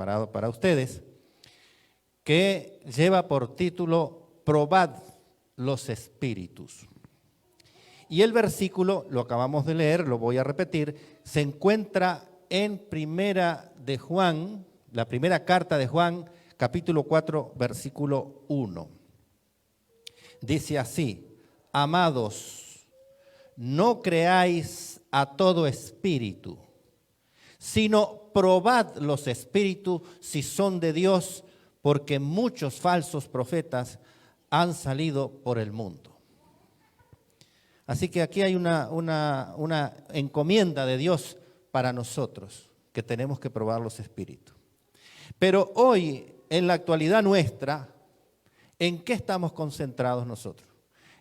preparado para ustedes, que lleva por título Probad los espíritus. Y el versículo, lo acabamos de leer, lo voy a repetir, se encuentra en Primera de Juan, la primera carta de Juan, capítulo 4, versículo 1. Dice así: amados, no creáis a todo espíritu, sino probad los espíritus si son de Dios, porque muchos falsos profetas han salido por el mundo. Así que aquí hay una encomienda de Dios para nosotros, que tenemos que probar los espíritus. Pero hoy, en la actualidad nuestra, ¿en qué estamos concentrados nosotros?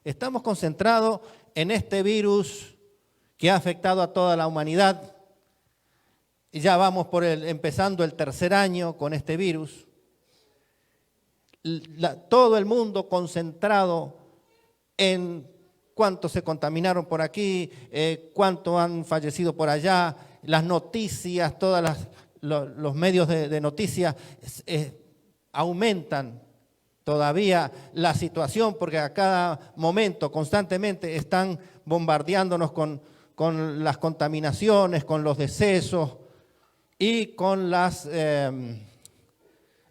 Estamos concentrados en este virus que ha afectado a toda la humanidad. Ya vamos empezando el tercer año con este virus. Todo el mundo concentrado en cuántos se contaminaron por aquí, cuántos han fallecido por allá, las noticias, los medios de noticias aumentan todavía la situación, porque a cada momento constantemente están bombardeándonos con las contaminaciones, con los decesos y con las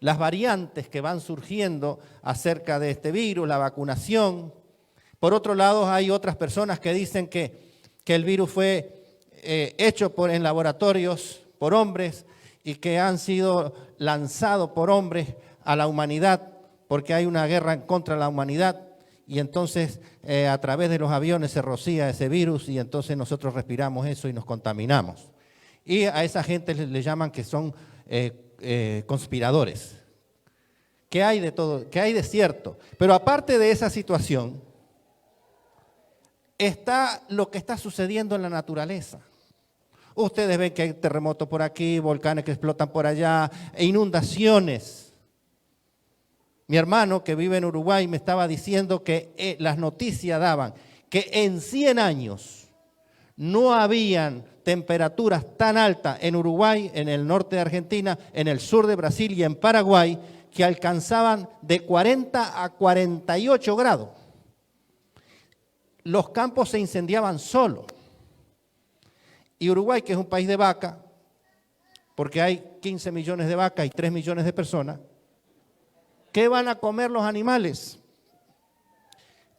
variantes que van surgiendo acerca de este virus, la vacunación. Por otro lado, hay otras personas que dicen que el virus fue hecho en laboratorios por hombres y que han sido lanzados por hombres a la humanidad, porque hay una guerra contra la humanidad, y entonces a través de los aviones se rocía ese virus y entonces nosotros respiramos eso y nos contaminamos. Y a esa gente le llaman que son conspiradores. ¿Qué hay de todo? ¿Qué hay de cierto? Pero aparte de esa situación, está lo que está sucediendo en la naturaleza. Ustedes ven que hay terremotos por aquí, volcanes que explotan por allá, e inundaciones. Mi hermano que vive en Uruguay me estaba diciendo que las noticias daban que en 100 años no habían temperaturas tan altas en Uruguay, en el norte de Argentina, en el sur de Brasil y en Paraguay, que alcanzaban de 40 a 48 grados. Los campos se incendiaban solos. Y Uruguay, que es un país de vaca, porque hay 15 millones de vacas y 3 millones de personas, ¿qué van a comer los animales?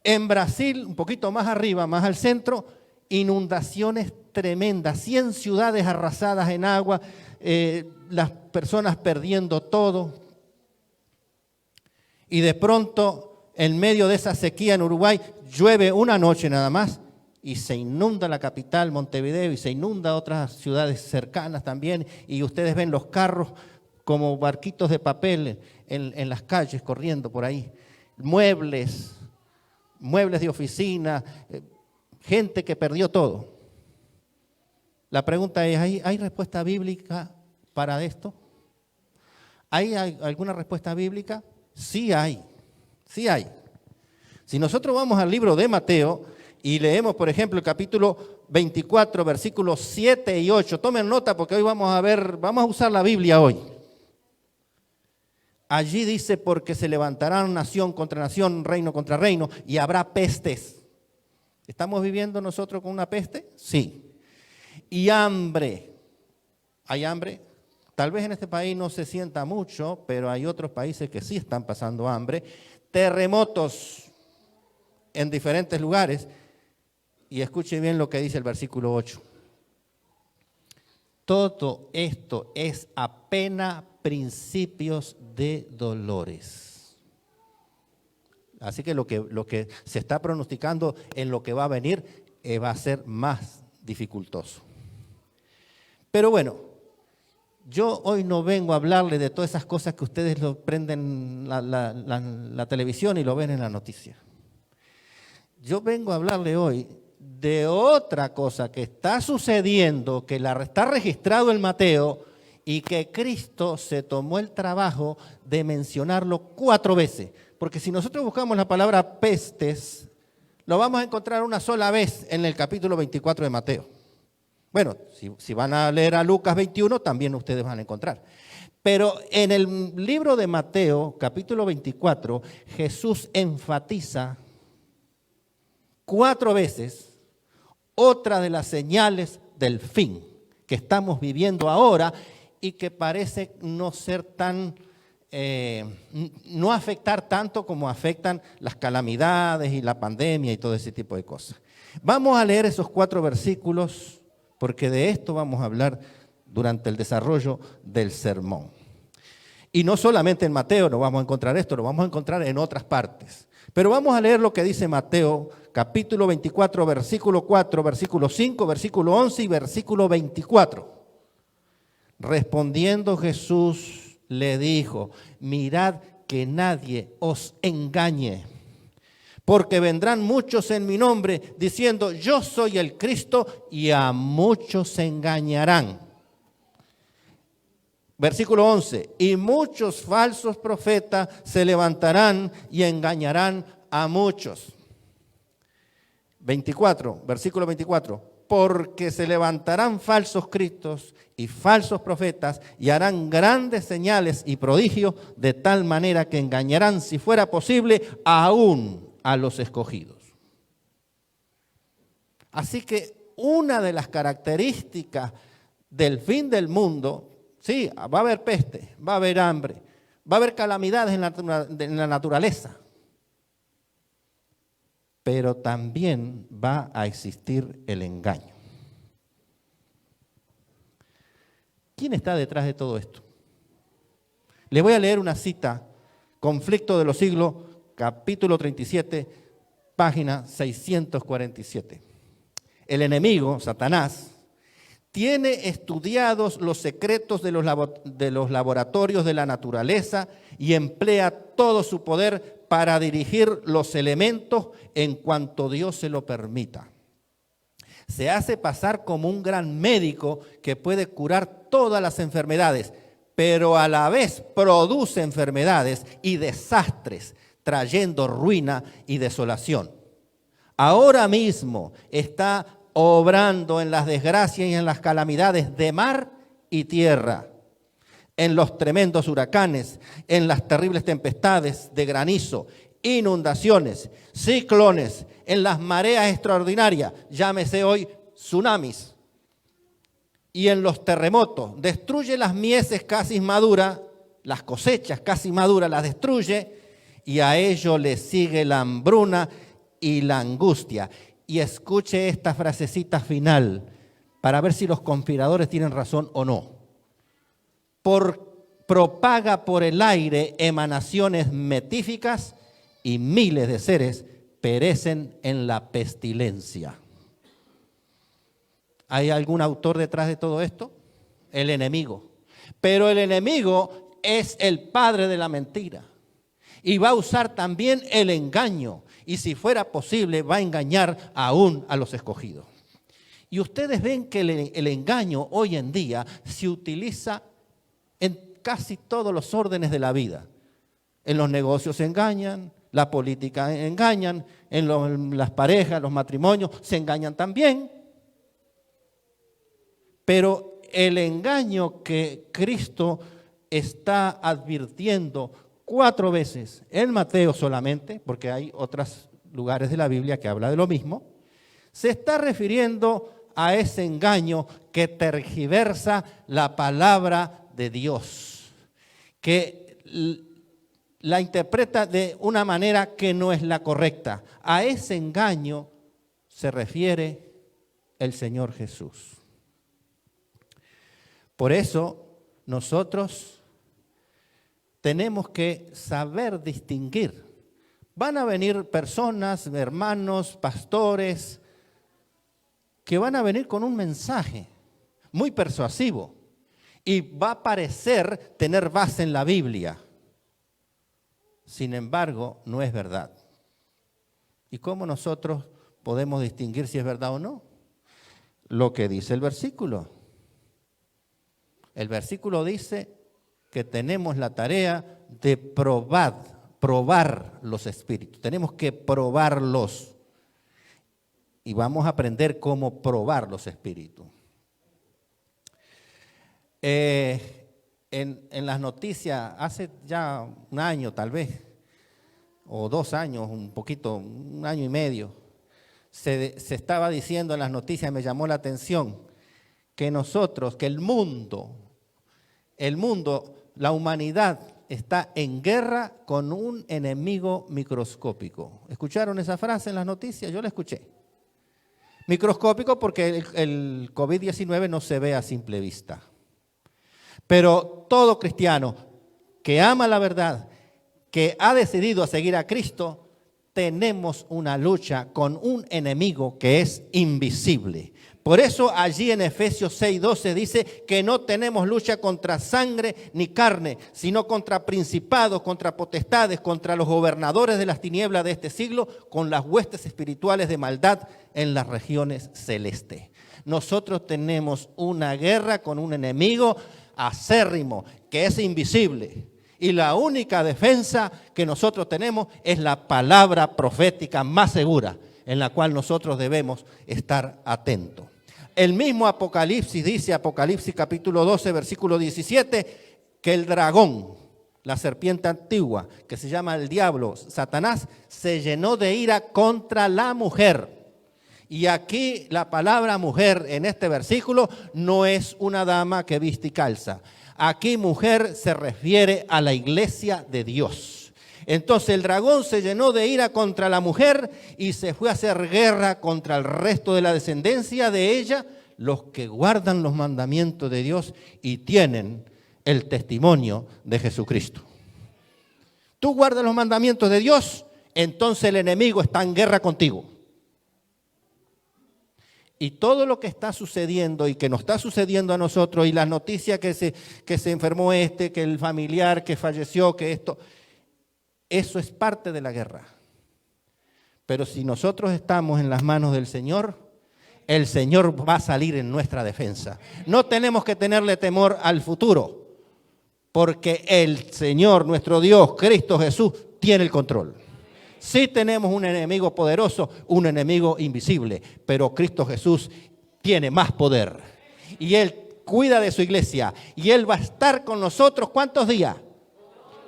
En Brasil, un poquito más arriba, más al centro, inundaciones tremendas, 100 ciudades arrasadas en agua, las personas perdiendo todo. Y de pronto, en medio de esa sequía en Uruguay, llueve una noche nada más y se inunda la capital, Montevideo, y se inunda otras ciudades cercanas también, y ustedes ven los carros como barquitos de papel en las calles corriendo por ahí, muebles de oficina, gente que perdió todo. La pregunta es, ¿hay respuesta bíblica para esto? ¿Hay alguna respuesta bíblica? Sí hay, sí hay. Si nosotros vamos al libro de Mateo y leemos, por ejemplo, el capítulo 24, versículos 7 y 8, tomen nota porque hoy vamos a usar la Biblia hoy. Allí dice, porque se levantarán nación contra nación, reino contra reino, y habrá pestes. ¿Estamos viviendo nosotros con una peste? Sí. Y hambre. ¿Hay hambre? Tal vez en este país no se sienta mucho, pero hay otros países que sí están pasando hambre. Terremotos en diferentes lugares. Y escuche bien lo que dice el versículo 8. Todo esto es apenas principios de dolores. Así que lo que se está pronosticando en lo que va a venir va a ser más dificultoso. Pero bueno, yo hoy no vengo a hablarle de todas esas cosas que ustedes lo prenden la televisión y lo ven en la noticia. Yo vengo a hablarle hoy de otra cosa que está sucediendo, que está registrado en Mateo y que Cristo se tomó el trabajo de mencionarlo 4 veces. Porque si nosotros buscamos la palabra pestes, lo vamos a encontrar una sola vez en el capítulo 24 de Mateo. Bueno, si van a leer a Lucas 21, también ustedes van a encontrar. Pero en el libro de Mateo, capítulo 24, Jesús enfatiza 4 veces otra de las señales del fin que estamos viviendo ahora y que parece no ser tan, no afectar tanto como afectan las calamidades y la pandemia y todo ese tipo de cosas. Vamos a leer esos 4 versículos porque de esto vamos a hablar durante el desarrollo del sermón. Y no solamente en Mateo nos vamos a encontrar esto, lo vamos a encontrar en otras partes. Pero vamos a leer lo que dice Mateo, capítulo 24, versículo 4, versículo 5, versículo 11 y versículo 24. Respondiendo Jesús le dijo, mirad que nadie os engañe, porque vendrán muchos en mi nombre diciendo, yo soy el Cristo, y a muchos se engañarán. Versículo 11, y muchos falsos profetas se levantarán y engañarán a muchos. 24, versículo 24, porque se levantarán falsos cristos y falsos profetas y harán grandes señales y prodigios de tal manera que engañarán, si fuera posible, aún a los escogidos. Así que una de las características del fin del mundo, sí, va a haber peste, va a haber hambre, va a haber calamidades en la naturaleza, pero también va a existir el engaño. ¿Quién está detrás de todo esto? Les voy a leer una cita, Conflicto de los Siglos, capítulo 37, página 647. El enemigo, Satanás, tiene estudiados los secretos de los laboratorios de la naturaleza y emplea todo su poder para dirigir los elementos en cuanto Dios se lo permita. Se hace pasar como un gran médico que puede curar todas las enfermedades, pero a la vez produce enfermedades y desastres, trayendo ruina y desolación. Ahora mismo está obrando en las desgracias y en las calamidades de mar y tierra, en los tremendos huracanes, en las terribles tempestades de granizo, inundaciones, ciclones, en las mareas extraordinarias, llámese hoy tsunamis, y en los terremotos. Destruye las mieses casi maduras, las cosechas casi maduras las destruye, y a ello le sigue la hambruna y la angustia. Y escuche esta frasecita final para ver si los conspiradores tienen razón o no. Propaga por el aire emanaciones metíficas y miles de seres perecen en la pestilencia. ¿Hay algún autor detrás de todo esto? El enemigo. Pero el enemigo es el padre de la mentira y va a usar también el engaño. Y si fuera posible, va a engañar aún a los escogidos. Y ustedes ven que el engaño hoy en día se utiliza en casi todos los órdenes de la vida. En los negocios se engañan, la política engañan, en las parejas, los matrimonios se engañan también. Pero el engaño que Cristo está advirtiendo 4 veces, en Mateo solamente, porque hay otros lugares de la Biblia que habla de lo mismo, se está refiriendo a ese engaño que tergiversa la palabra de Dios, que la interpreta de una manera que no es la correcta. A ese engaño se refiere el Señor Jesús. Por eso nosotros tenemos que saber distinguir. Van a venir personas, hermanos, pastores, que van a venir con un mensaje muy persuasivo y va a parecer tener base en la Biblia. Sin embargo, no es verdad. ¿Y cómo nosotros podemos distinguir si es verdad o no? Lo que dice el versículo. El versículo dice que tenemos la tarea de probar los espíritus. Tenemos que probarlos. Y vamos a aprender cómo probar los espíritus. en las noticias, hace ya un año tal vez, o 2 años, un poquito, 1 año y medio, se estaba diciendo en las noticias, me llamó la atención, que nosotros, que el mundo, la humanidad está en guerra con un enemigo microscópico. ¿Escucharon esa frase en las noticias? Yo la escuché. Microscópico porque el COVID-19 no se ve a simple vista. Pero todo cristiano que ama la verdad, que ha decidido a seguir a Cristo, tenemos una lucha con un enemigo que es invisible. Por eso allí en Efesios 6:12 dice que no tenemos lucha contra sangre ni carne, sino contra principados, contra potestades, contra los gobernadores de las tinieblas de este siglo, con las huestes espirituales de maldad en las regiones celestes. Nosotros tenemos una guerra con un enemigo acérrimo, que es invisible. Y la única defensa que nosotros tenemos es la palabra profética más segura, en la cual nosotros debemos estar atentos. El mismo Apocalipsis dice, Apocalipsis capítulo 12, versículo 17, que el dragón, la serpiente antigua, que se llama el diablo, Satanás, se llenó de ira contra la mujer. Y aquí la palabra mujer en este versículo no es una dama que viste y calza. Aquí mujer se refiere a la iglesia de Dios. Entonces el dragón se llenó de ira contra la mujer y se fue a hacer guerra contra el resto de la descendencia de ella, los que guardan los mandamientos de Dios y tienen el testimonio de Jesucristo. Tú guardas los mandamientos de Dios, entonces el enemigo está en guerra contigo. Y todo lo que está sucediendo y que nos está sucediendo a nosotros y las noticias que se enfermó que el familiar que falleció, que esto, eso es parte de la guerra. Pero si nosotros estamos en las manos del Señor, el Señor va a salir en nuestra defensa. No tenemos que tenerle temor al futuro, porque el Señor, nuestro Dios, Cristo Jesús, tiene el control. Sí tenemos un enemigo poderoso, un enemigo invisible, pero Cristo Jesús tiene más poder. Y Él cuida de su iglesia. Y Él va a estar con nosotros, ¿cuántos días?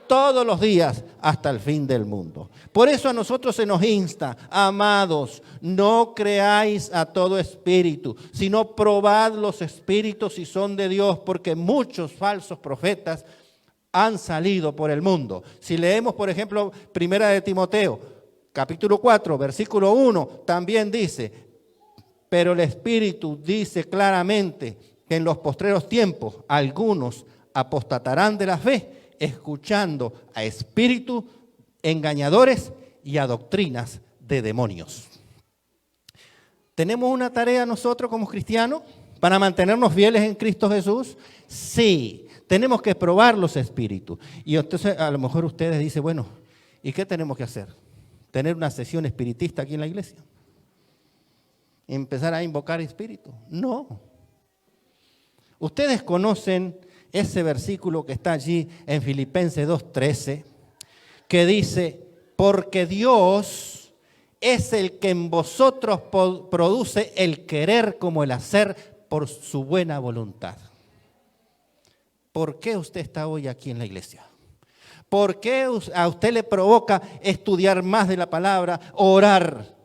Todos los días hasta el fin del mundo. Por eso a nosotros se nos insta, amados, no creáis a todo espíritu, sino probad los espíritus si son de Dios, porque muchos falsos profetas han salido por el mundo. Si leemos, por ejemplo, Primera de Timoteo, capítulo 4, versículo 1, también dice, pero el Espíritu dice claramente que en los postreros tiempos algunos apostatarán de la fe, escuchando a espíritus engañadores y a doctrinas de demonios. ¿Tenemos una tarea nosotros como cristianos para mantenernos fieles en Cristo Jesús? Sí. Tenemos que probar los espíritus. Y entonces a lo mejor ustedes dicen, bueno, ¿y qué tenemos que hacer? ¿Tener una sesión espiritista aquí en la iglesia? ¿Empezar a invocar espíritus? No. Ustedes conocen ese versículo que está allí en Filipenses 2:13, que dice, porque Dios es el que en vosotros produce el querer como el hacer por su buena voluntad. ¿Por qué usted está hoy aquí en la iglesia? ¿Por qué a usted le provoca estudiar más de la palabra, orar?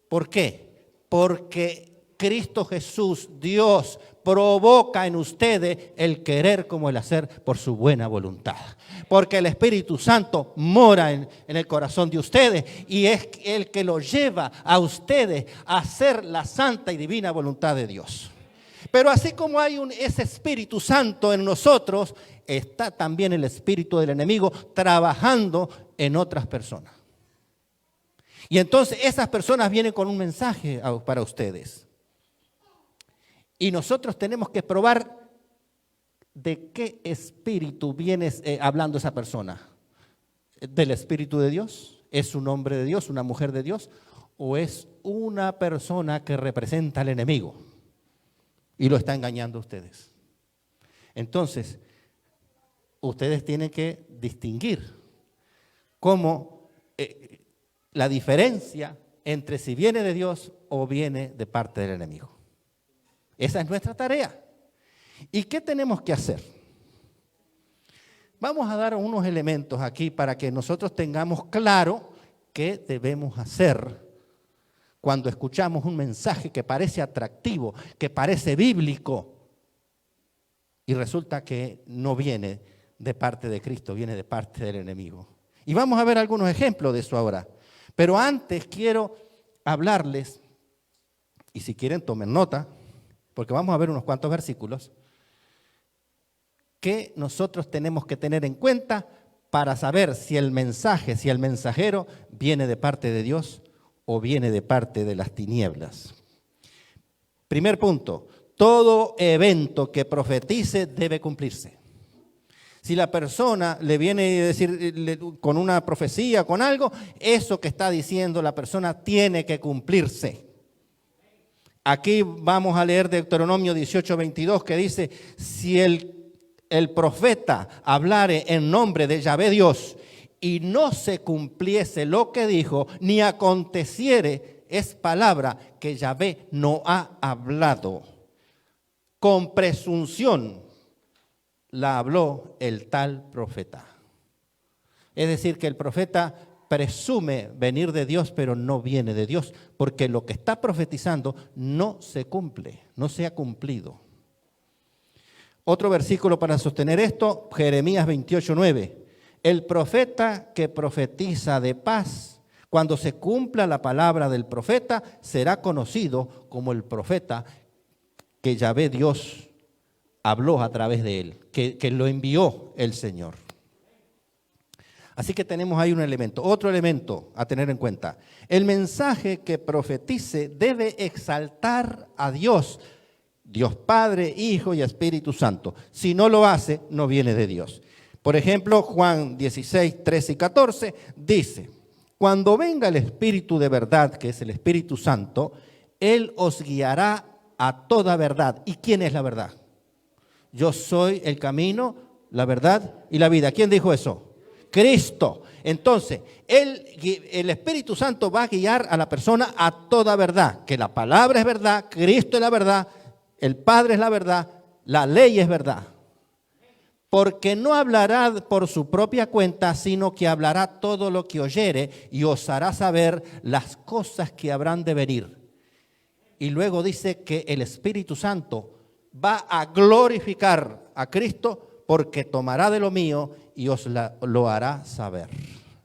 ¿Por qué? Porque Cristo Jesús, Dios, provoca en ustedes el querer como el hacer por su buena voluntad. Porque el Espíritu Santo mora en el corazón de ustedes y es el que los lleva a ustedes a hacer la santa y divina voluntad de Dios. Pero así como hay ese Espíritu Santo en nosotros, está también el espíritu del enemigo trabajando en otras personas. Y entonces esas personas vienen con un mensaje para ustedes. Y nosotros tenemos que probar de qué espíritu viene hablando esa persona. ¿Del Espíritu de Dios? ¿Es un hombre de Dios, una mujer de Dios? ¿O es una persona que representa al enemigo? Y lo está engañando a ustedes. Entonces, ustedes tienen que distinguir cómo la diferencia entre si viene de Dios o viene de parte del enemigo. Esa es nuestra tarea. ¿Y qué tenemos que hacer? Vamos a dar unos elementos aquí para que nosotros tengamos claro qué debemos hacer cuando escuchamos un mensaje que parece atractivo, que parece bíblico, y resulta que no viene de parte de Cristo, viene de parte del enemigo. Y vamos a ver algunos ejemplos de eso ahora. Pero antes quiero hablarles, y si quieren tomen nota, porque vamos a ver unos cuantos versículos, que nosotros tenemos que tener en cuenta para saber si el mensaje, si el mensajero viene de parte de Dios o viene de parte de las tinieblas. Primer punto, todo evento que profetice debe cumplirse. Si la persona le viene a decir con una profecía, con algo, eso que está diciendo la persona tiene que cumplirse. Aquí vamos a leer Deuteronomio 18:22 que dice, si el profeta hablare en nombre de Yahvé Dios y no se cumpliese lo que dijo, ni aconteciere, es palabra que Yahvé no ha hablado. Con presunción la habló el tal profeta. Es decir, que el profeta presume venir de Dios, pero no viene de Dios, porque lo que está profetizando no se cumple, no se ha cumplido. Otro versículo para sostener esto, Jeremías 28:9. El profeta que profetiza de paz, cuando se cumpla la palabra del profeta, será conocido como el profeta que Yahvé Dios habló a través de él, que lo envió el Señor. Así que tenemos ahí un elemento. Otro elemento a tener en cuenta. El mensaje que profetice debe exaltar a Dios, Dios Padre, Hijo y Espíritu Santo. Si no lo hace, no viene de Dios. Por ejemplo, Juan 16, 13 y 14 dice, cuando venga el Espíritu de verdad, que es el Espíritu Santo, Él os guiará a toda verdad. ¿Y quién es la verdad? Yo soy el camino, la verdad y la vida. ¿Quién dijo eso? Cristo. Entonces, el Espíritu Santo va a guiar a la persona a toda verdad. Que la palabra es verdad, Cristo es la verdad, el Padre es la verdad, la ley es verdad. Porque no hablará por su propia cuenta, sino que hablará todo lo que oyere y os hará saber las cosas que habrán de venir. Y luego dice que el Espíritu Santo va a glorificar a Cristo porque tomará de lo mío y os lo hará saber.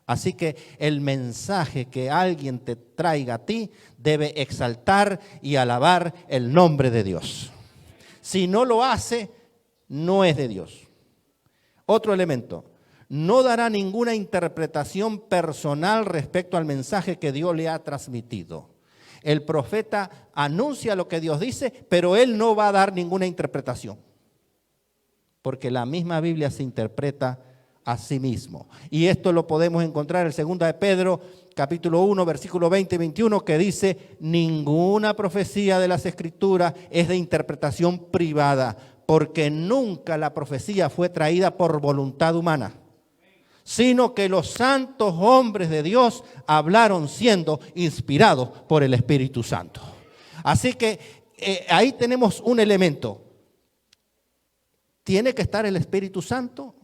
Así que el mensaje que alguien te traiga a ti debe exaltar y alabar el nombre de Dios. Si no lo hace, no es de Dios. Otro elemento, no dará ninguna interpretación personal respecto al mensaje que Dios le ha transmitido. El profeta anuncia lo que Dios dice, pero él no va a dar ninguna interpretación. Porque la misma Biblia se interpreta a sí mismo. Y esto lo podemos encontrar en 2 de Pedro, capítulo 1, versículo 20 y 21, que dice, ninguna profecía de las Escrituras es de interpretación privada, porque nunca la profecía fue traída por voluntad humana, sino que los santos hombres de Dios hablaron siendo inspirados por el Espíritu Santo. Así que ahí tenemos un elemento. Tiene que estar el Espíritu Santo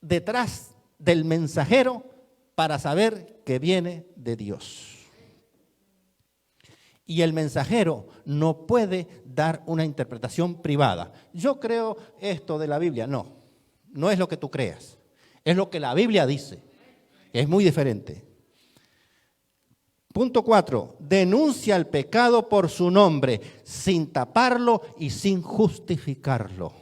detrás del mensajero para saber que viene de Dios. Y el mensajero no puede dar una interpretación privada. Yo creo esto de la Biblia. No, no es lo que tú creas. Es lo que la Biblia dice. Es muy diferente. Punto 4. Denuncia el pecado por su nombre, sin taparlo y sin justificarlo.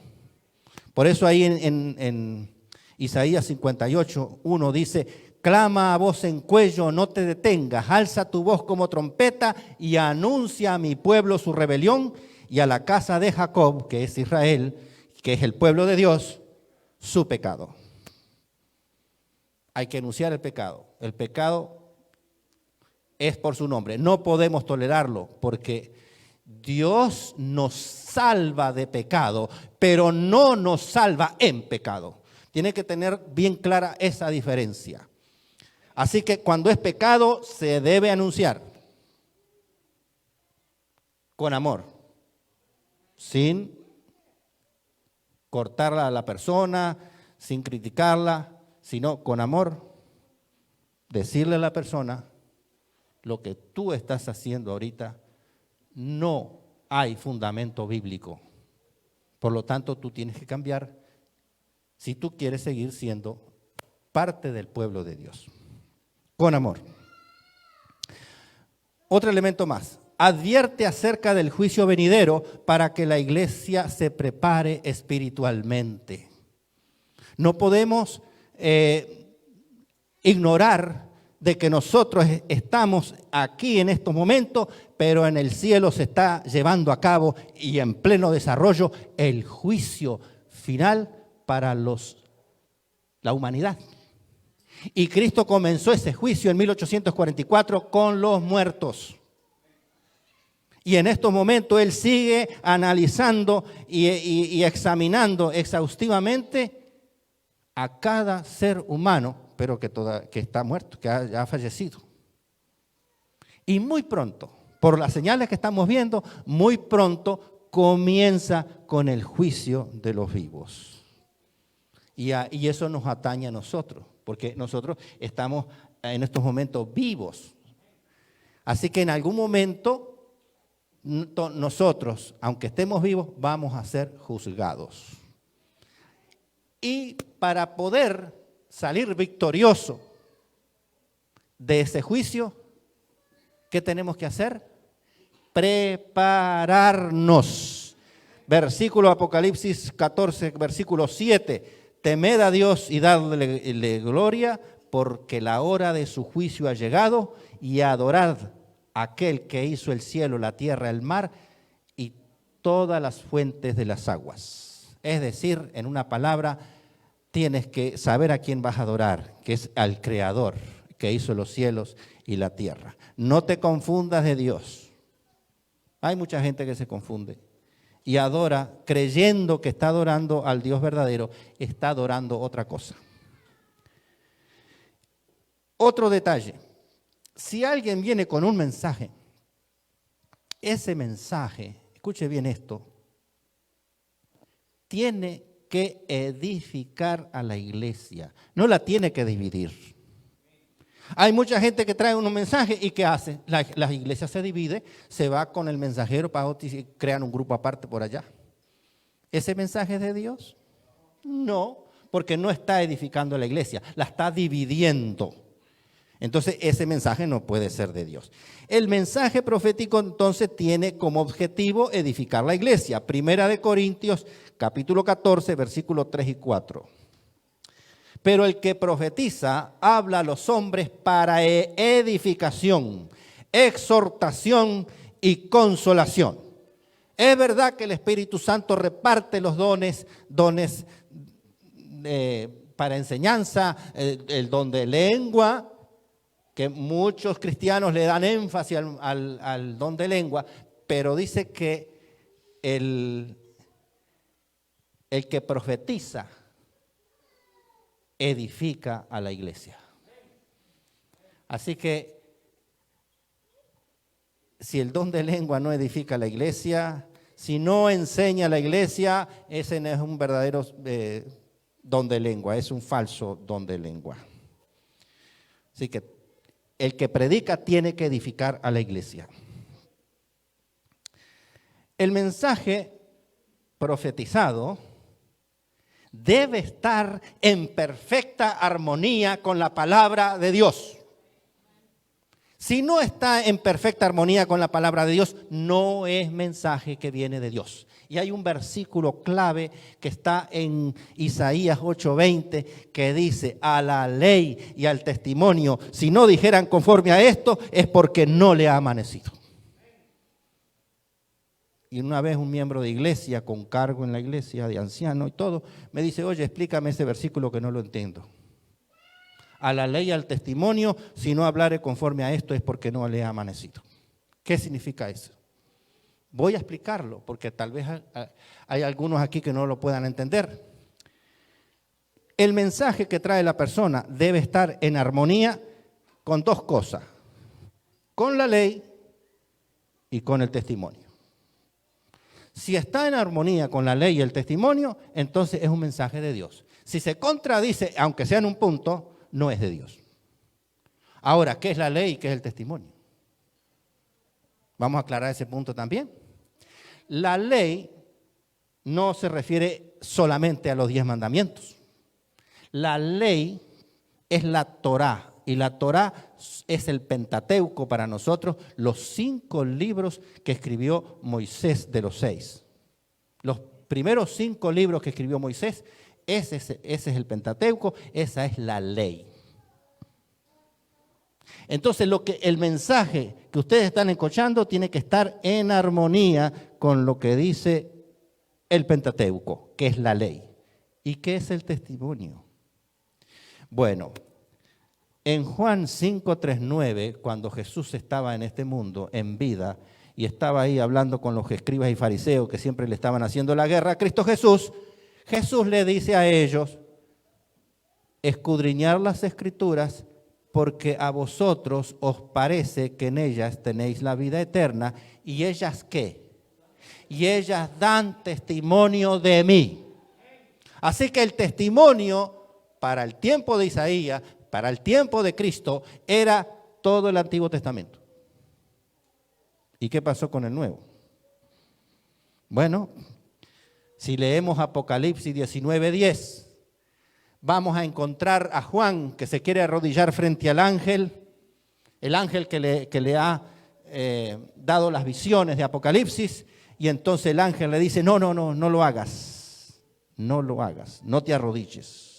Por eso ahí en Isaías 58, 1 dice, clama a voz en cuello, no te detengas, alza tu voz como trompeta y anuncia a mi pueblo su rebelión y a la casa de Jacob, que es Israel, que es el pueblo de Dios, su pecado. Hay que anunciar el pecado. El pecado es por su nombre. No podemos tolerarlo porque Dios nos salva de pecado, pero no nos salva en pecado. Tiene que tener bien clara esa diferencia. Así que cuando es pecado se debe anunciar con amor, sin cortarla a la persona, sin criticarla, sino con amor, decirle a la persona, lo que tú estás haciendo ahorita no hay fundamento bíblico. Por lo tanto, tú tienes que cambiar si tú quieres seguir siendo parte del pueblo de Dios. Con amor. Otro elemento más. Advierte acerca del juicio venidero para que la iglesia se prepare espiritualmente. No podemos ignorar de que nosotros estamos aquí en estos momentos, pero en el cielo se está llevando a cabo y en pleno desarrollo el juicio final para la humanidad. Y Cristo comenzó ese juicio en 1844 con los muertos. Y en estos momentos Él sigue analizando y examinando exhaustivamente a cada ser humano, pero que está muerto, que ya ha fallecido. Y muy pronto, por las señales que estamos viendo, muy pronto comienza con el juicio de los vivos. Y eso nos atañe a nosotros, porque nosotros estamos en estos momentos vivos. Así que en algún momento nosotros, aunque estemos vivos, vamos a ser juzgados. Y para poder salir victorioso de ese juicio, ¿qué tenemos que hacer? Prepararnos. Versículo Apocalipsis 14, versículo 7. Temed a Dios y dadle gloria, porque la hora de su juicio ha llegado, y adorad a aquel que hizo el cielo, la tierra, el mar y todas las fuentes de las aguas. Es decir, en una palabra, tienes que saber a quién vas a adorar, que es al Creador, que hizo los cielos y la tierra. No te confundas de Dios. Hay mucha gente que se confunde y adora, creyendo que está adorando al Dios verdadero, está adorando otra cosa. Otro detalle, si alguien viene con un mensaje, ese mensaje, escuche bien esto, tiene que edificar a la iglesia, no la tiene que dividir. Hay mucha gente que trae un mensaje y ¿qué hace? La iglesia se divide, se va con el mensajero para otro y crean un grupo aparte por allá. ¿Ese mensaje es de Dios? No, porque no está edificando a la iglesia, la está dividiendo. Entonces ese mensaje no puede ser de Dios. El mensaje profético entonces tiene como objetivo edificar la iglesia. Primera de Corintios capítulo 14 versículos 3 y 4. Pero el que profetiza habla a los hombres para edificación, exhortación y consolación. Es verdad que el Espíritu Santo reparte los dones para enseñanza, el don de lengua, que muchos cristianos le dan énfasis al don de lengua, pero dice que el que profetiza edifica a la iglesia. Así que si el don de lengua no edifica a la iglesia, si no enseña a la iglesia, ese no es un verdadero don de lengua, es un falso don de lengua. Así que el que predica tiene que edificar a la iglesia. El mensaje profetizado debe estar en perfecta armonía con la palabra de Dios. Si no está en perfecta armonía con la palabra de Dios, no es mensaje que viene de Dios. Y hay un versículo clave que está en Isaías 8:20 que dice: a la ley y al testimonio, si no dijeran conforme a esto, es porque no le ha amanecido. Y una vez un miembro de iglesia, con cargo en la iglesia, de anciano y todo, me dice: oye, explícame ese versículo que no lo entiendo. A la ley y al testimonio, si no hablare conforme a esto, es porque no le ha amanecido. ¿Qué significa eso? Voy a explicarlo, porque tal vez hay algunos aquí que no lo puedan entender. El mensaje que trae la persona debe estar en armonía con dos cosas: con la ley y con el testimonio. Si está en armonía con la ley y el testimonio, entonces es un mensaje de Dios. Si se contradice, aunque sea en un punto, no es de Dios. Ahora, ¿qué es la ley y qué es el testimonio? Vamos a aclarar ese punto también. La ley no se refiere solamente a los 10 mandamientos. La ley es la Torá, y la Torá es el Pentateuco para nosotros, los 5 libros que escribió Moisés de los 6. Los primeros 5 libros que escribió Moisés, ese es el Pentateuco, esa es la ley. Entonces el mensaje que ustedes están escuchando tiene que estar en armonía con lo que dice el Pentateuco, que es la ley. ¿Y qué es el testimonio? Bueno, en Juan 5:39, cuando Jesús estaba en este mundo, en vida, y estaba ahí hablando con los escribas y fariseos que siempre le estaban haciendo la guerra a Cristo Jesús, Jesús le dice a ellos, escudriñar las Escrituras, porque a vosotros os parece que en ellas tenéis la vida eterna, ¿y ellas qué? Y ellas dan testimonio de mí. Así que el testimonio para el tiempo de Isaías, para el tiempo de Cristo, era todo el Antiguo Testamento. ¿Y qué pasó con el Nuevo? Bueno, si leemos Apocalipsis 19:10, vamos a encontrar a Juan que se quiere arrodillar frente al ángel, el ángel que le ha dado las visiones de Apocalipsis, y entonces el ángel le dice, no lo hagas, no te arrodilles.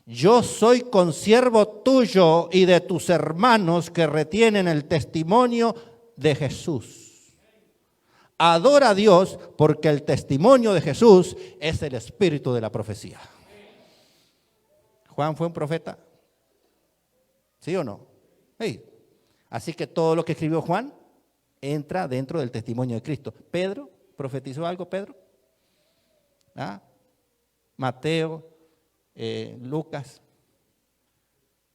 Yo soy consiervo tuyo y de tus hermanos que retienen el testimonio de Jesús. Adora a Dios porque el testimonio de Jesús es el espíritu de la profecía. ¿Juan fue un profeta? ¿Sí o no? Sí. Así que todo lo que escribió Juan entra dentro del testimonio de Cristo. ¿Pedro profetizó algo, Pedro? ¿Ah? Mateo, Lucas,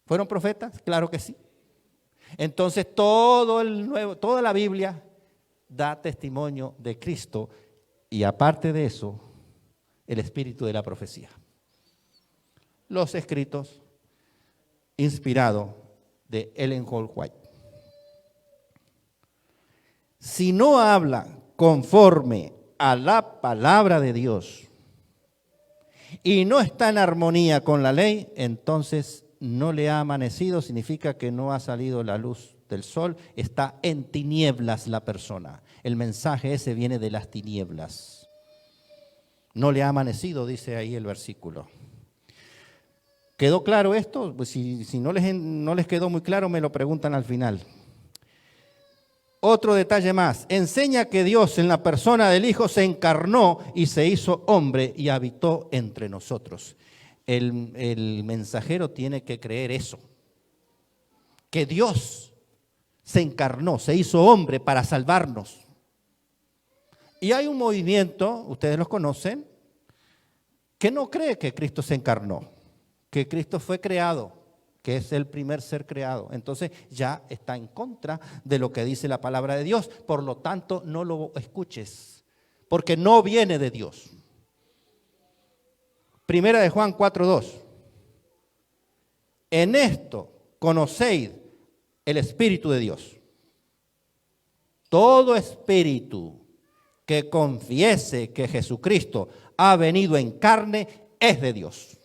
¿fueron profetas? Claro que sí. Entonces toda la Biblia da testimonio de Cristo y aparte de eso, el espíritu de la profecía. Los escritos inspirados de Ellen G. White. Si no habla conforme a la palabra de Dios y no está en armonía con la ley, entonces no le ha amanecido, significa que no ha salido la luz del sol, está en tinieblas la persona. El mensaje ese viene de las tinieblas. No le ha amanecido, dice ahí el versículo. ¿Quedó claro esto? Pues si no les quedó muy claro, me lo preguntan al final. Otro detalle más, enseña que Dios en la persona del Hijo se encarnó y se hizo hombre y habitó entre nosotros. El mensajero tiene que creer eso, que Dios se encarnó, se hizo hombre para salvarnos. Y hay un movimiento, ustedes los conocen, que no cree que Cristo se encarnó, que Cristo fue creado, que es el primer ser creado. Entonces ya está en contra de lo que dice la palabra de Dios. Por lo tanto, no lo escuches, porque no viene de Dios. Primera de Juan 4:2. En esto conocéis el Espíritu de Dios. Todo espíritu que confiese que Jesucristo ha venido en carne es de Dios.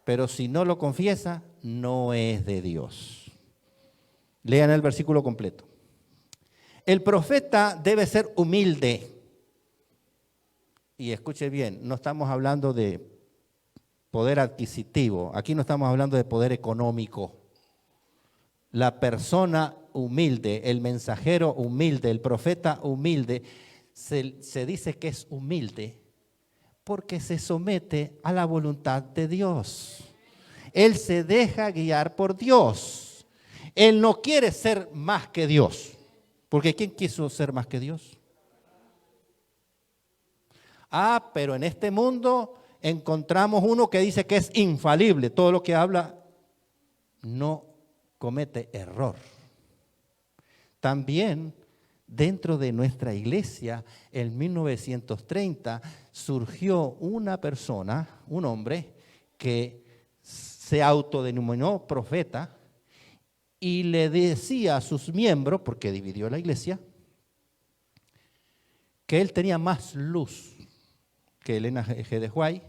Pero si no lo confiesa, no es de Dios. Lean el versículo completo. El profeta debe ser humilde. Y escuche bien, no estamos hablando de poder adquisitivo, aquí no estamos hablando de poder económico. La persona humilde, el mensajero humilde, el profeta humilde, se dice que es humilde porque se somete a la voluntad de Dios. Él se deja guiar por Dios. Él no quiere ser más que Dios. Porque ¿quién quiso ser más que Dios? Pero en este mundo encontramos uno que dice que es infalible. Todo lo que habla no comete error. También dentro de nuestra iglesia, en 1930, surgió una persona, un hombre, que se autodenominó profeta y le decía a sus miembros, porque dividió la iglesia, que él tenía más luz que Elena G. de White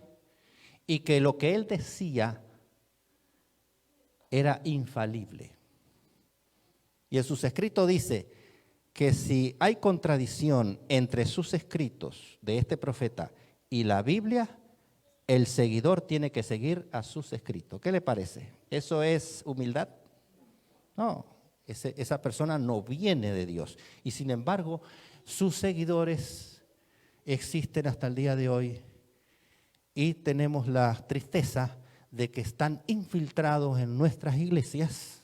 y que lo que él decía era infalible. Y en sus escritos dice que si hay contradicción entre sus escritos de este profeta y la Biblia, el seguidor tiene que seguir a sus escritos. ¿Qué le parece? ¿Eso es humildad? No, esa persona no viene de Dios. Y sin embargo, sus seguidores existen hasta el día de hoy y tenemos la tristeza de que están infiltrados en nuestras iglesias.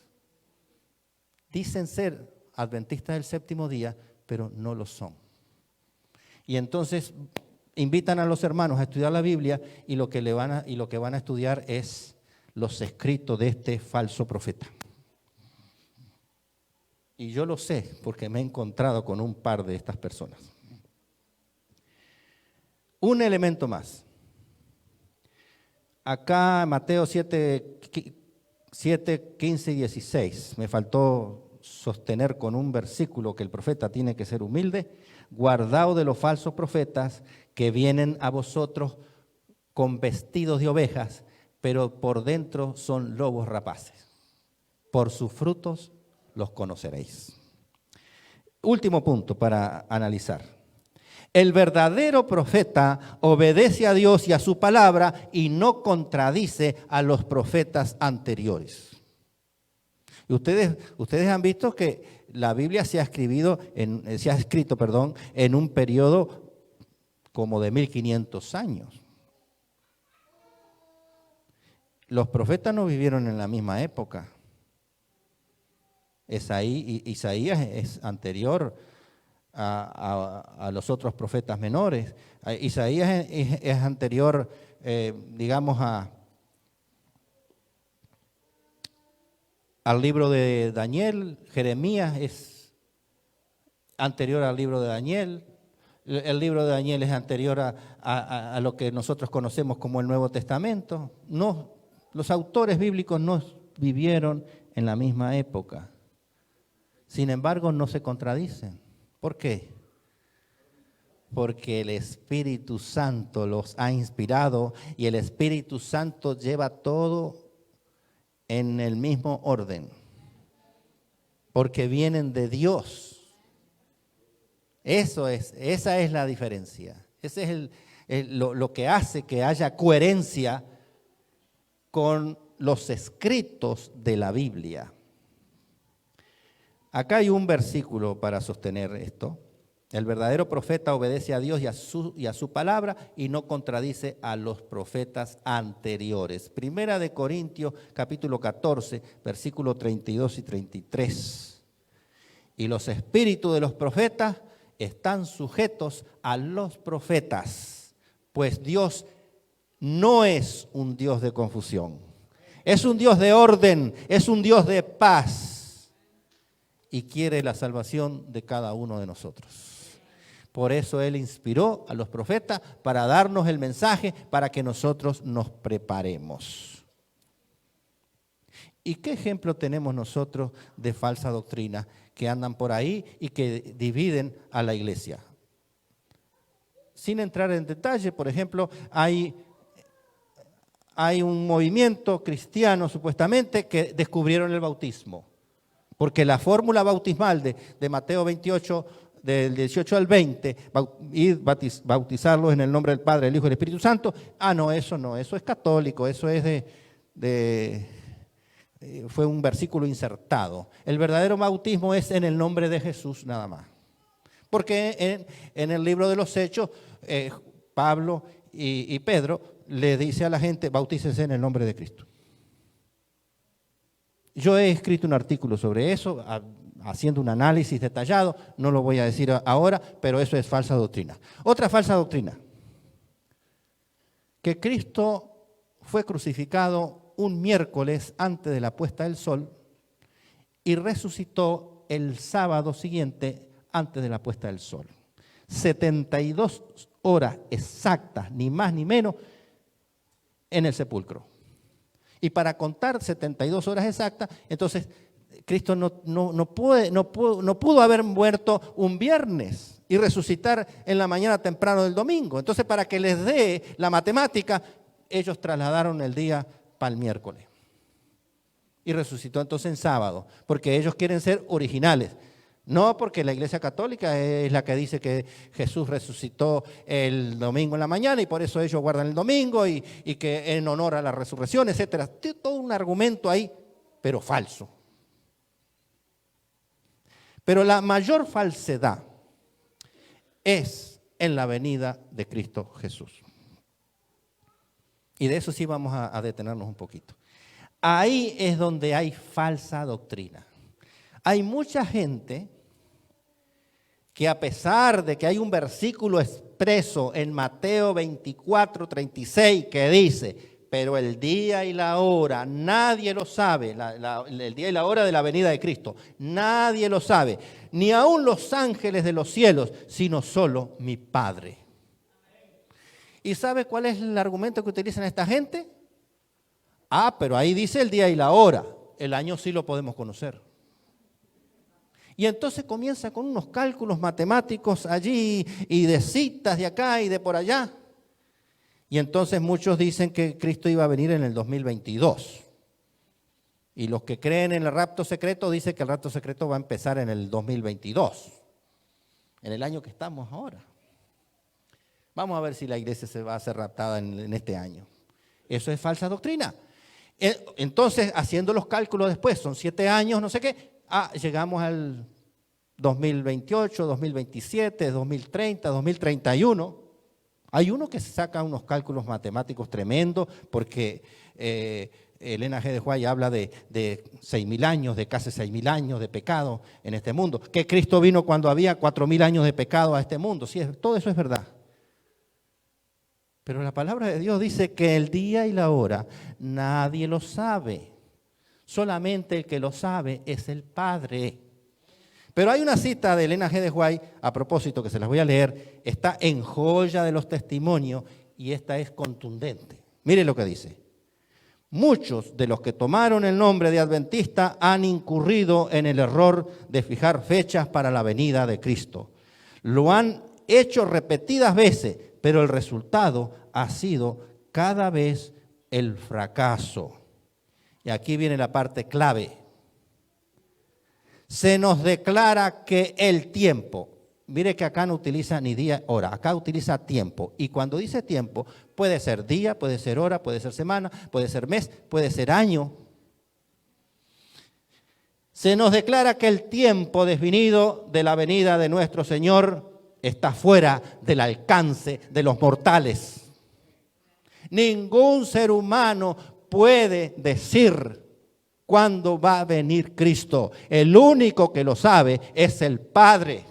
Dicen ser adventistas del séptimo día, pero no lo son. Y entonces invitan a los hermanos a estudiar la Biblia y lo que van a estudiar es los escritos de este falso profeta. Y yo lo sé porque me he encontrado con un par de estas personas. Un elemento más. Acá Mateo 7, 15 y 16. Me faltó sostener con un versículo que el profeta tiene que ser humilde. Guardaos de los falsos profetas que vienen a vosotros con vestidos de ovejas, pero por dentro son lobos rapaces. Por sus frutos los conoceréis. Último punto para analizar. El verdadero profeta obedece a Dios y a su palabra y no contradice a los profetas anteriores. Y ustedes han visto que la Biblia se ha escrito en un periodo como de 1500 años. Los profetas no vivieron en la misma época. Isaías es anterior a los otros profetas menores. Isaías es anterior, al libro de Daniel. Jeremías es anterior al libro de Daniel. El libro de Daniel es anterior a lo que nosotros conocemos como el Nuevo Testamento. No, los autores bíblicos no vivieron en la misma época. Sin embargo, no se contradicen. ¿Por qué? Porque el Espíritu Santo los ha inspirado y el Espíritu Santo lleva todo en el mismo orden. Porque vienen de Dios. Esa es la diferencia. Ese es lo que hace que haya coherencia con los escritos de la Biblia. Acá hay un versículo para sostener esto. El verdadero profeta obedece a Dios y a su palabra y no contradice a los profetas anteriores. Primera de Corintios, capítulo 14, versículos 32 y 33. Y los espíritus de los profetas están sujetos a los profetas, pues Dios no es un Dios de confusión. Es un Dios de orden, es un Dios de paz. Y quiere la salvación de cada uno de nosotros. Por eso Él inspiró a los profetas para darnos el mensaje, para que nosotros nos preparemos. ¿Y qué ejemplo tenemos nosotros de falsa doctrina que andan por ahí y que dividen a la iglesia? Sin entrar en detalle, por ejemplo, hay un movimiento cristiano supuestamente que descubrieron el bautismo. Porque la fórmula bautismal de Mateo 28, del 18 al 20, y bautizarlos en el nombre del Padre, del Hijo y del Espíritu Santo, eso es católico, eso es fue un versículo insertado. El verdadero bautismo es en el nombre de Jesús nada más. Porque en el libro de los Hechos, Pablo y Pedro le dice a la gente, bautícense en el nombre de Cristo. Yo he escrito un artículo sobre eso, haciendo un análisis detallado, no lo voy a decir ahora, pero eso es falsa doctrina. Otra falsa doctrina, que Cristo fue crucificado un miércoles antes de la puesta del sol y resucitó el sábado siguiente antes de la puesta del sol. 72 horas exactas, ni más ni menos, en el sepulcro. Y para contar 72 horas exactas, entonces Cristo no pudo haber muerto un viernes y resucitar en la mañana temprano del domingo. Entonces, para que les dé la matemática, ellos trasladaron el día para el miércoles. Y resucitó entonces en sábado, porque ellos quieren ser originales. No porque la Iglesia Católica es la que dice que Jesús resucitó el domingo en la mañana y por eso ellos guardan el domingo y que en honor a la resurrección, etcétera. Todo un argumento ahí, pero falso. Pero la mayor falsedad es en la venida de Cristo Jesús. Y de eso sí vamos a detenernos un poquito. Ahí es donde hay falsa doctrina. Hay mucha gente que a pesar de que hay un versículo expreso en Mateo 24, 36 que dice, pero el día y la hora nadie lo sabe, el día y la hora de la venida de Cristo, nadie lo sabe, ni aun los ángeles de los cielos, sino solo mi Padre. ¿Y sabe cuál es el argumento que utilizan esta gente? Pero ahí dice el día y la hora, el año sí lo podemos conocer. Y entonces comienza con unos cálculos matemáticos allí y de citas de acá y de por allá. Y entonces muchos dicen que Cristo iba a venir en el 2022. Y los que creen en el rapto secreto dicen que el rapto secreto va a empezar en el 2022, en el año que estamos ahora. Vamos a ver si la iglesia se va a hacer raptada en este año. Eso es falsa doctrina. Entonces, haciendo los cálculos después, son 7 años, no sé qué. Llegamos al 2028, 2027, 2030, 2031. Hay uno que saca unos cálculos matemáticos tremendos porque Elena G. de White habla de 6.000 años, de casi 6.000 años de pecado en este mundo. Que Cristo vino cuando había 4.000 años de pecado a este mundo. Sí, todo eso es verdad. Pero la palabra de Dios dice que el día y la hora nadie lo sabe. Solamente el que lo sabe es el Padre. Pero hay una cita de Elena G. de White, a propósito, que se las voy a leer, está en Joya de los Testimonios y esta es contundente. Mire lo que dice. Muchos de los que tomaron el nombre de adventista han incurrido en el error de fijar fechas para la venida de Cristo. Lo han hecho repetidas veces, pero el resultado ha sido cada vez el fracaso. Y aquí viene la parte clave. Se nos declara que el tiempo, mire que acá no utiliza ni día, hora, acá utiliza tiempo. Y cuando dice tiempo, puede ser día, puede ser hora, puede ser semana, puede ser mes, puede ser año. Se nos declara que el tiempo definido de la venida de nuestro Señor está fuera del alcance de los mortales. Ningún ser humano puede decir cuándo va a venir Cristo. El único que lo sabe es el Padre.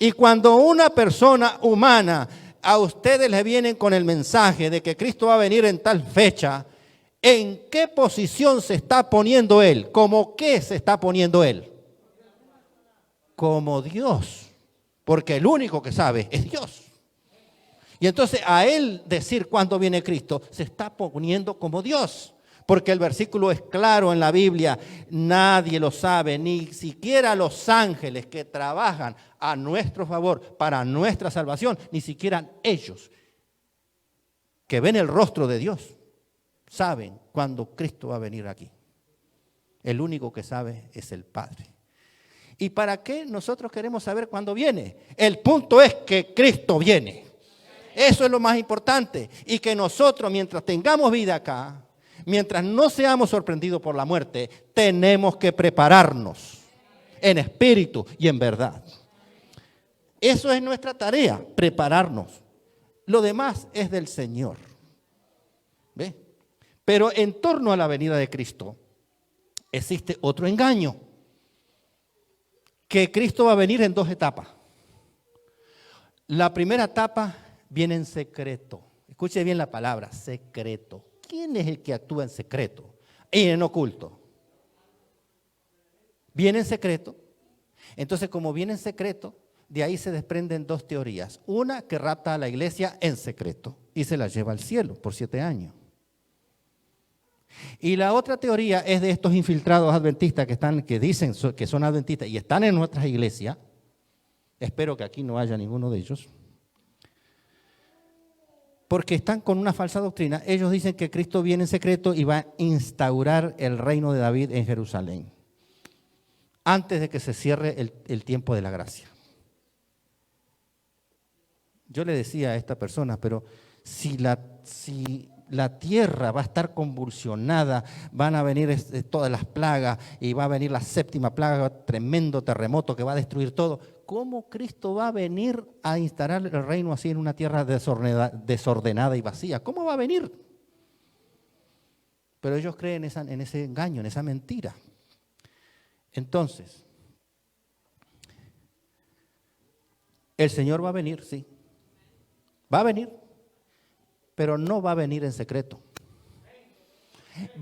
Y cuando una persona humana a ustedes le vienen con el mensaje de que Cristo va a venir en tal fecha, ¿en qué posición se está poniendo Él? ¿Cómo qué se está poniendo Él? Como Dios. Porque el único que sabe es Dios. Y entonces a Él decir cuándo viene Cristo, se está poniendo como Dios. Porque el versículo es claro en la Biblia, nadie lo sabe, ni siquiera los ángeles que trabajan a nuestro favor para nuestra salvación, ni siquiera ellos que ven el rostro de Dios, saben cuándo Cristo va a venir aquí. El único que sabe es el Padre. ¿Y para qué nosotros queremos saber cuándo viene? El punto es que Cristo viene. Eso es lo más importante. Y que nosotros, mientras tengamos vida acá, mientras no seamos sorprendidos por la muerte, tenemos que prepararnos en espíritu y en verdad. Eso es nuestra tarea, prepararnos. Lo demás es del Señor. ¿Ve? Pero en torno a la venida de Cristo existe otro engaño. Que Cristo va a venir en 2 etapas. La primera etapa viene en secreto. Escuche bien la palabra, secreto. ¿Quién es el que actúa en secreto y en oculto? Viene en secreto. Entonces, como viene en secreto, de ahí se desprenden dos teorías. Una que rapta a la iglesia en secreto y se la lleva al cielo por 7 años. Y la otra teoría es de estos infiltrados adventistas que dicen que son adventistas y están en nuestras iglesias. Espero que aquí no haya ninguno de ellos. Porque están con una falsa doctrina. Ellos dicen que Cristo viene en secreto y va a instaurar el reino de David en Jerusalén, antes de que se cierre el tiempo de la gracia. Yo le decía a esta persona, pero si la tierra va a estar convulsionada, van a venir todas las plagas y va a venir la 7ª plaga, tremendo terremoto que va a destruir todo, ¿cómo Cristo va a venir a instalar el reino así en una tierra desordenada y vacía? ¿Cómo va a venir? Pero ellos creen en ese engaño, en esa mentira. Entonces, el Señor va a venir, sí. Va a venir, pero no va a venir en secreto.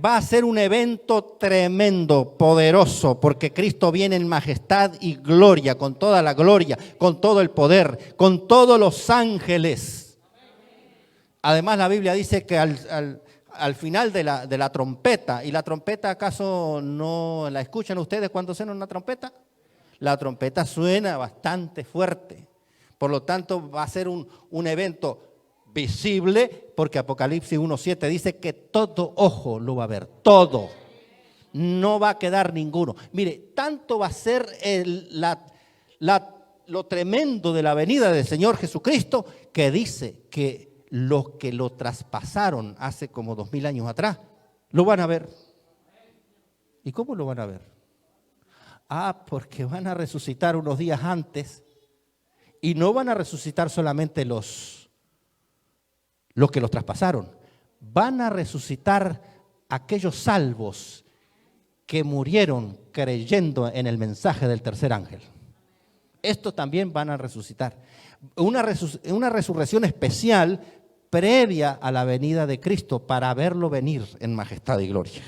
Va a ser un evento tremendo, poderoso, porque Cristo viene en majestad y gloria, con toda la gloria, con todo el poder, con todos los ángeles. Además, la Biblia dice que al final de la trompeta, ¿y la trompeta acaso no la escuchan ustedes cuando suena una trompeta? La trompeta suena bastante fuerte. Por lo tanto, va a ser un evento visible, porque Apocalipsis 1:7 dice que todo ojo lo va a ver, todo. No va a quedar ninguno. Mire, tanto va a ser lo tremendo de la venida del Señor Jesucristo, que dice que los que lo traspasaron hace como 2000 años atrás, lo van a ver. ¿Y cómo lo van a ver? Porque van a resucitar unos días antes. Y no van a resucitar solamente los que los traspasaron. Van a resucitar aquellos salvos que murieron creyendo en el mensaje del tercer ángel. Estos también van a resucitar. Una resurrección especial previa a la venida de Cristo para verlo venir en majestad y gloria.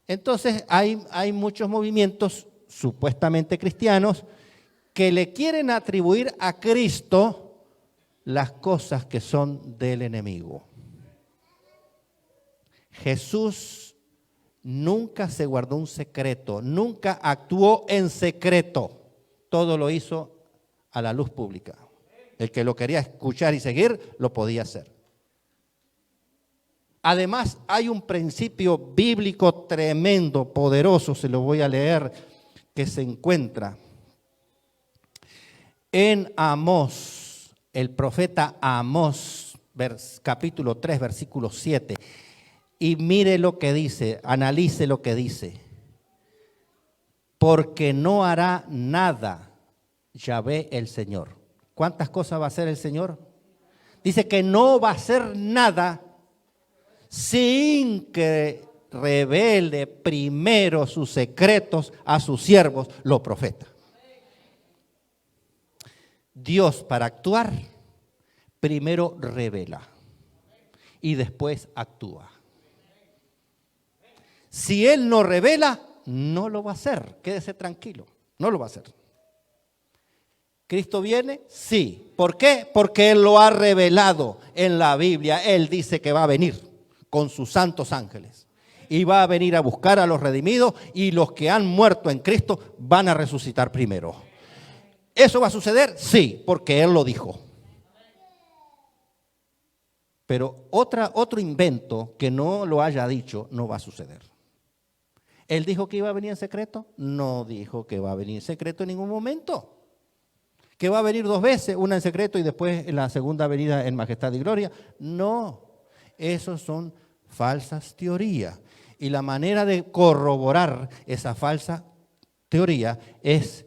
Entonces hay muchos movimientos supuestamente cristianos que le quieren atribuir a Cristo las cosas que son del enemigo. Jesús nunca se guardó un secreto, nunca actuó en secreto, todo lo hizo a la luz pública. El que lo quería escuchar y seguir, lo podía hacer. Además, hay un principio bíblico tremendo, poderoso, se lo voy a leer, que se encuentra en Amós, el profeta Amós, capítulo 3, versículo 7. Y mire lo que dice, analice lo que dice. Porque no hará nada Yahvé el Señor. ¿Cuántas cosas va a hacer el Señor? Dice que no va a hacer nada sin que revele primero sus secretos a sus siervos, los profetas. Dios, para actuar, primero revela y después actúa. Si Él no revela, no lo va a hacer. Quédese tranquilo, no lo va a hacer. ¿Cristo viene? Sí. ¿Por qué? Porque Él lo ha revelado en la Biblia. Él dice que va a venir con sus santos ángeles. Y va a venir a buscar a los redimidos, y los que han muerto en Cristo van a resucitar primero. ¿Eso va a suceder? Sí, porque Él lo dijo. Pero otro invento que no lo haya dicho no va a suceder. ¿Él dijo que iba a venir en secreto? No dijo que va a venir en secreto en ningún momento. ¿Que va a venir 2 veces, una en secreto y después en la segunda venida en majestad y gloria? No, esos son falsas teorías. Y la manera de corroborar esa falsa teoría es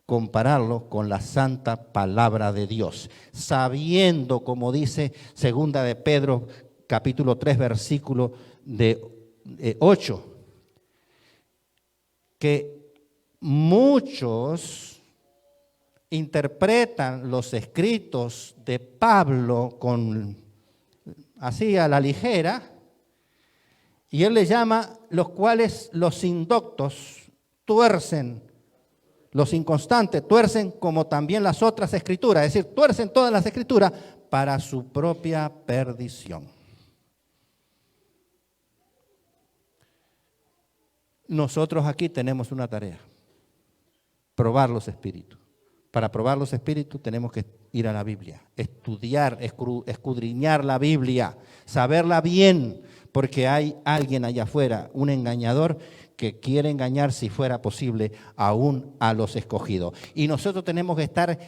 compararlo con la santa palabra de Dios, sabiendo, como dice segunda de Pedro, capítulo 3, versículo de 8, que muchos interpretan los escritos de Pablo así a la ligera, y él le llama los cuales los indoctos, tuercen, los inconstantes tuercen como también las otras escrituras, es decir, tuercen todas las escrituras para su propia perdición. Nosotros aquí tenemos una tarea, probar los espíritus. Para probar los espíritus tenemos que ir a la Biblia, estudiar, escudriñar la Biblia, saberla bien, porque hay alguien allá afuera, un engañador que quiere engañar, si fuera posible, aún a los escogidos. Y nosotros tenemos que estar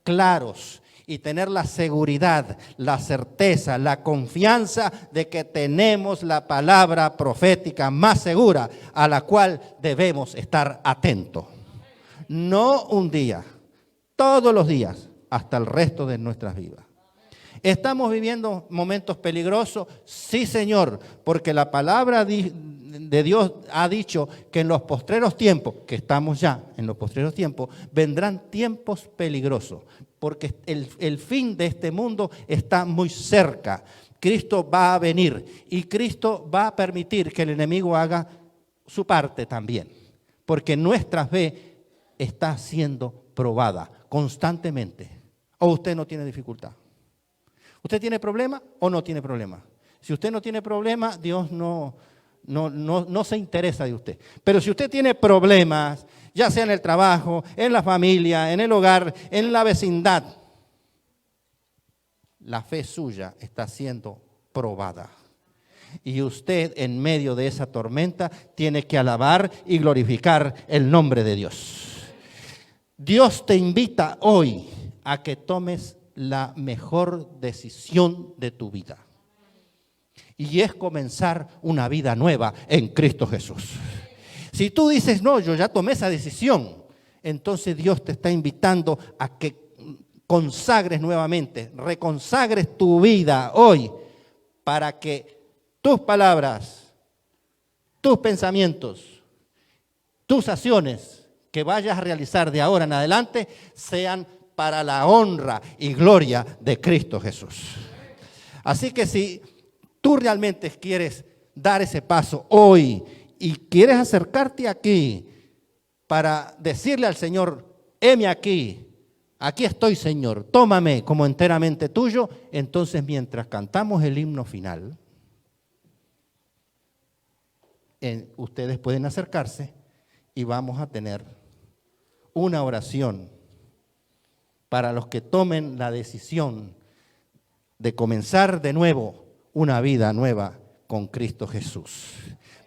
claros y tener la seguridad, la certeza, la confianza de que tenemos la palabra profética más segura a la cual debemos estar atentos. No un día, todos los días, hasta el resto de nuestras vidas. ¿Estamos viviendo momentos peligrosos? Sí, Señor, porque la palabra de Dios ha dicho que en los postreros tiempos, que estamos ya en los postreros tiempos, vendrán tiempos peligrosos, porque el fin de este mundo está muy cerca. Cristo va a venir y Cristo va a permitir que el enemigo haga su parte también, porque nuestra fe está siendo probada constantemente. ¿O usted no tiene dificultad? ¿Usted tiene problema o no tiene problema? Si usted no tiene problema, Dios no se interesa de usted. Pero si usted tiene problemas, ya sea en el trabajo, en la familia, en el hogar, en la vecindad, la fe suya está siendo probada. Y usted, en medio de esa tormenta, tiene que alabar y glorificar el nombre de Dios. Dios te invita hoy a que tomes la mejor decisión de tu vida. Y es comenzar una vida nueva en Cristo Jesús. Si tú dices, no, yo ya tomé esa decisión, entonces Dios te está invitando a que consagres nuevamente, reconsagres tu vida hoy para que tus palabras, tus pensamientos, tus acciones que vayas a realizar de ahora en adelante sean para la honra y gloria de Cristo Jesús. Así que si tú realmente quieres dar ese paso hoy y quieres acercarte aquí para decirle al Señor, heme aquí, aquí estoy, Señor, tómame como enteramente tuyo, entonces mientras cantamos el himno final, ustedes pueden acercarse y vamos a tener una oración para los que tomen la decisión de comenzar de nuevo una vida nueva con Cristo Jesús.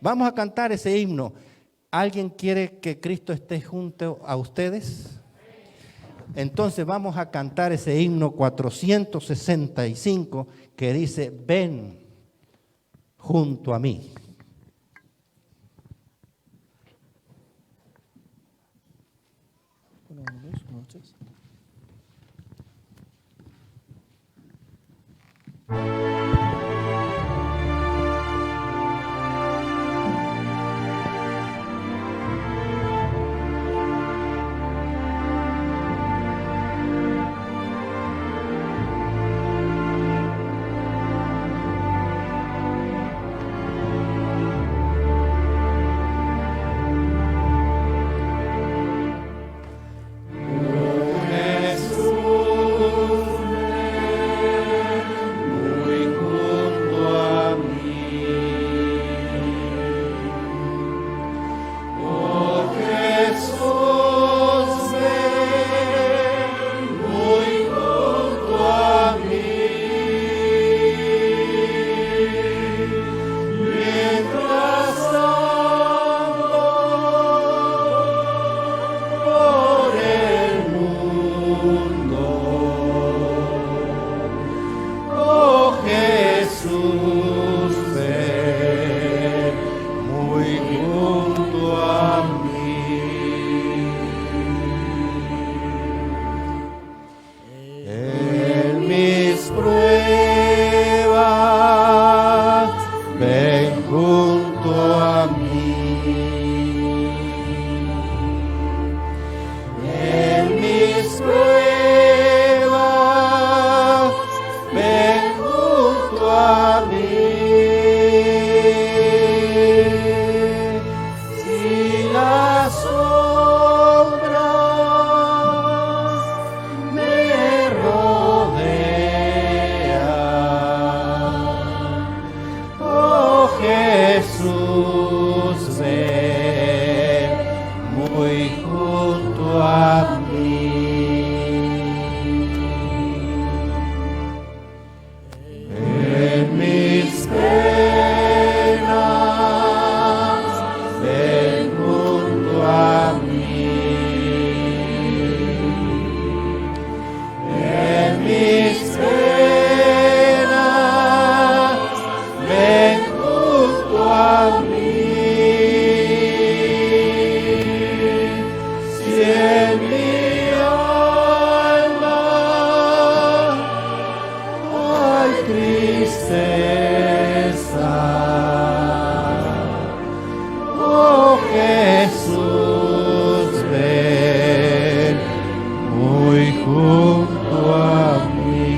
Vamos a cantar ese himno. ¿Alguien quiere que Cristo esté junto a ustedes? Entonces vamos a cantar ese himno 465 que dice, ven junto a mí. Buenas noches. tristeza. Oh Jesús, ven muy junto a mí.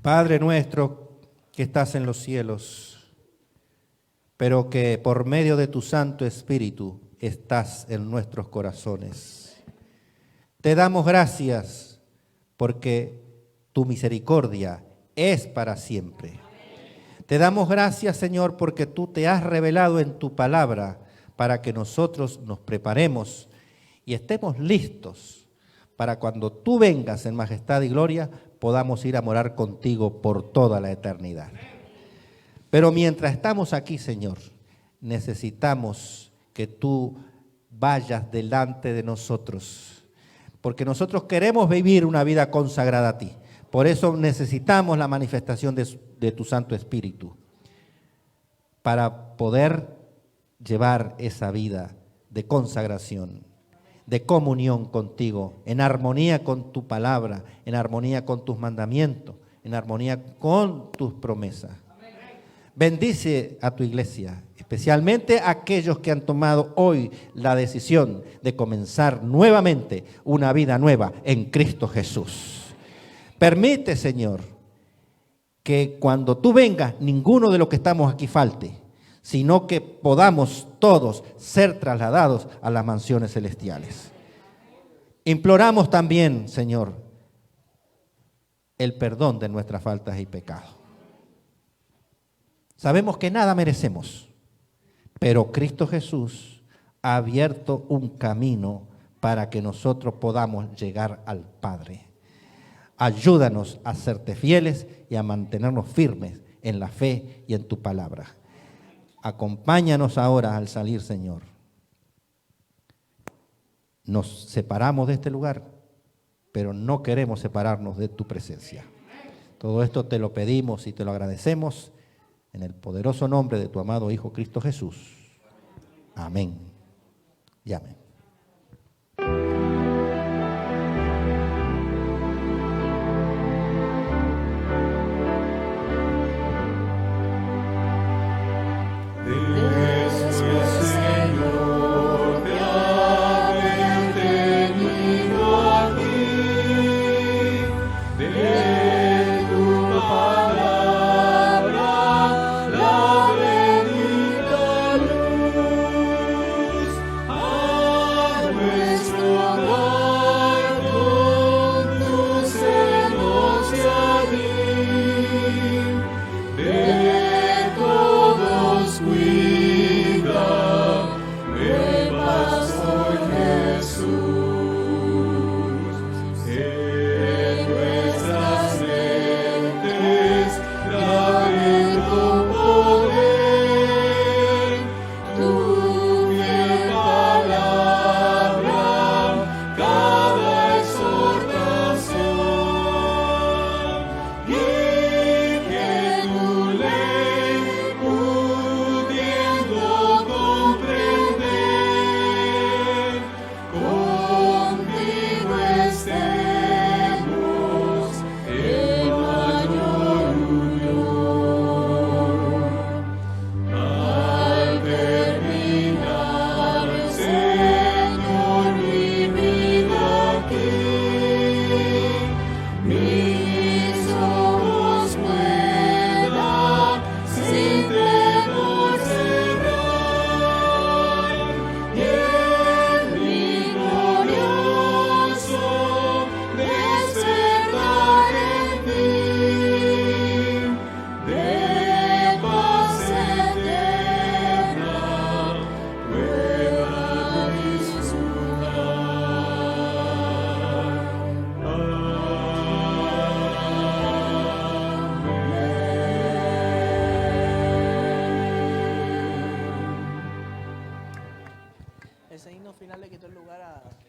Padre nuestro que estás en los cielos, pero que por medio de tu Santo Espíritu estás en nuestros corazones. Te damos gracias porque tu misericordia es para siempre. Te damos gracias, Señor, porque tú te has revelado en tu palabra para que nosotros nos preparemos y estemos listos para cuando tú vengas en majestad y gloria podamos ir a morar contigo por toda la eternidad. Pero mientras estamos aquí, Señor, necesitamos que tú vayas delante de nosotros, porque nosotros queremos vivir una vida consagrada a ti. Por eso necesitamos la manifestación de tu Santo Espíritu para poder llevar esa vida de consagración, de comunión contigo, en armonía con tu palabra, en armonía con tus mandamientos, en armonía con tus promesas. Bendice a tu iglesia, especialmente a aquellos que han tomado hoy la decisión de comenzar nuevamente una vida nueva en Cristo Jesús. Permite, Señor, que cuando tú vengas, ninguno de los que estamos aquí falte, sino que podamos todos ser trasladados a las mansiones celestiales. Imploramos también, Señor, el perdón de nuestras faltas y pecados. Sabemos que nada merecemos, pero Cristo Jesús ha abierto un camino para que nosotros podamos llegar al Padre. Ayúdanos a serte fieles y a mantenernos firmes en la fe y en tu palabra. Acompáñanos ahora al salir, Señor. Nos separamos de este lugar, pero no queremos separarnos de tu presencia. Todo esto te lo pedimos y te lo agradecemos en el poderoso nombre de tu amado Hijo Cristo Jesús. Amén. Y amén. Ese himno final le quitó el lugar a...